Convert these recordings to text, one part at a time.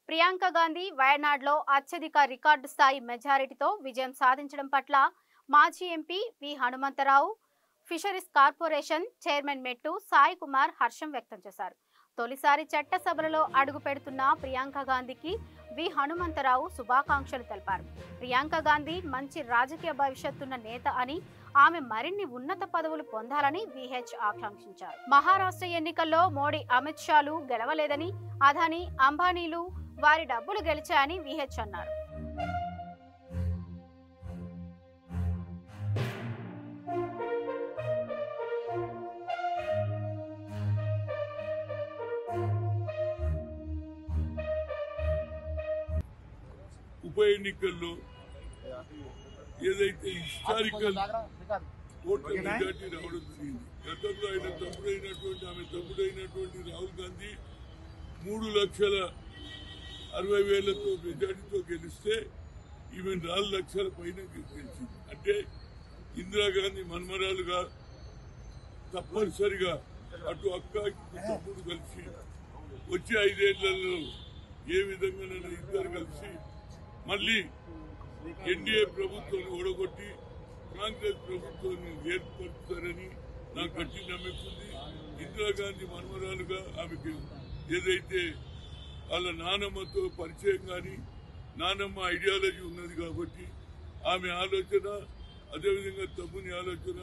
ప్రియాంక గాంధీ వయనాడ్లో అత్యధిక రికార్డు స్థాయి మెజారిటీతో విజయం సాధించడం పట్ల మాజీ MP V Hanumantharao, fisheries corporation chairman Mettu Sai Kumar హర్షం వ్యక్తం చేశారు. తొలిసారి చట్టసభలలో అడుగు పెడుతున్న ప్రియాంక గాంధీకి వి హనుమంతరావు శుభాకాంక్షలు తెలిపారు. ప్రియాంక గాంధీ మంచి రాజకీయ భవిష్యత్తున్న నేత అని, ఆమె మరిన్ని ఉన్నత పదవులు పొందాలని విహెచ్ ఆకాంక్షించారు. మహారాష్ట్ర ఎన్నికల్లో మోడీ, అమిత్ షాలు గెలవలేదని, అదానీ, అంబానీలు వారి డబ్బులు గెలిచాయని విహెచ్ అన్నారు. ఉప ఎన్నికల్లో ఏదైతే హిస్టారికల్ ఓట్ల మెజార్టీ రావడం జరిగింది. గతంలో ఆయన తమ్ముడైనటువంటి రాహుల్ గాంధీ 3,60,000తో మెజార్టీతో గెలిస్తే ఈమె 4 లక్షల పైన గెలిచింది. అంటే ఇందిరాగాంధీ మన్మరాలుగా తప్పనిసరిగా అటు అక్క తమ్ముడు కలిసి వచ్చే 5 ఏళ్లలో ఏ విధంగానైనా ఇద్దరు కలిసి మళ్ళీ ఎన్డీఏ ప్రభుత్వాన్ని ఓడగొట్టి కాంగ్రెస్ ప్రభుత్వాన్ని ఏర్పరుస్తారని నాకు గట్టి నమ్మకం ఉంది. ఇందిరాగాంధీ మన్మరాలుగా ఆమెకు ఏదైతే వాళ్ళ నానమ్మతో పరిచయం కానీ నానమ్మ ఐడియాలజీ ఉన్నది కాబట్టి ఆమె ఆలోచన, అదేవిధంగా తమ్ముని ఆలోచన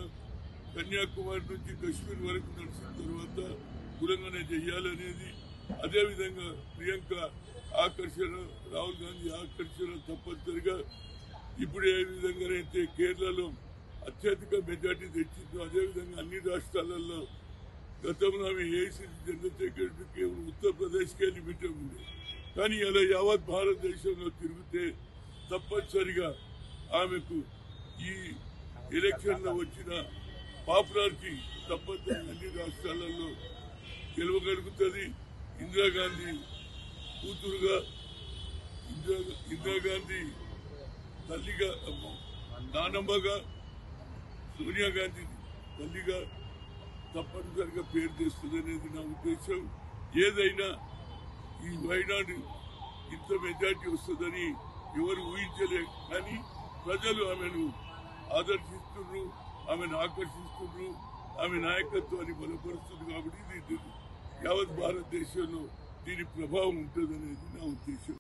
కన్యాకుమారి నుంచి కశ్మీర్ వరకు నడిచిన తర్వాత కులంగానే చెయ్యాలనేది, అదేవిధంగా ప్రియాంక ఆకర్షణ, రాహుల్ గాంధీ ఆకర్షణ తప్పనిసరిగా ఇప్పుడు ఏ విధంగానైతే కేరళలో అత్యధిక మెజార్టీ తెచ్చిందో అదేవిధంగా అన్ని రాష్ట్రాలలో గతంలో ఆమె ఏఐసీసీ జనరల్ సెక్రటరీ కేవలం ఉత్తరప్రదేశ్కే లిమిటెడ్ ఉంది. కానీ అలా యావత్ భారతదేశంలో తిరిగితే తప్పనిసరిగా ఆమెకు ఈ ఎలక్షన్లో వచ్చిన పాపులారిటీ తప్పనిసరిగా అన్ని రాష్ట్రాలలో గెలవగలుగుతుంది. ఇందిరాగాంధీ కూతురుగా, ఇందిరాగాంధీ తల్లిగా, నానమ్మగా, సోనియా గాంధీ తల్లిగా తప్పనిసరిగా పేరు తెస్తుందనేది నా ఉద్దేశం. ఏదైనా ఈ వయనాడు ఇంత మెజార్టీ వస్తుందని ఎవరు ఊహించలేదు. కానీ ప్రజలు ఆమెను ఆదర్శిస్తున్నారు, ఆమెను ఆకర్షిస్తున్నారు, ఆమె నాయకత్వాన్ని బలపరుస్తుంది. కాబట్టి ఇది యావత్ భారతదేశంలో దీని ప్రభావం ఉంటుందనేది నా ఉద్దేశం.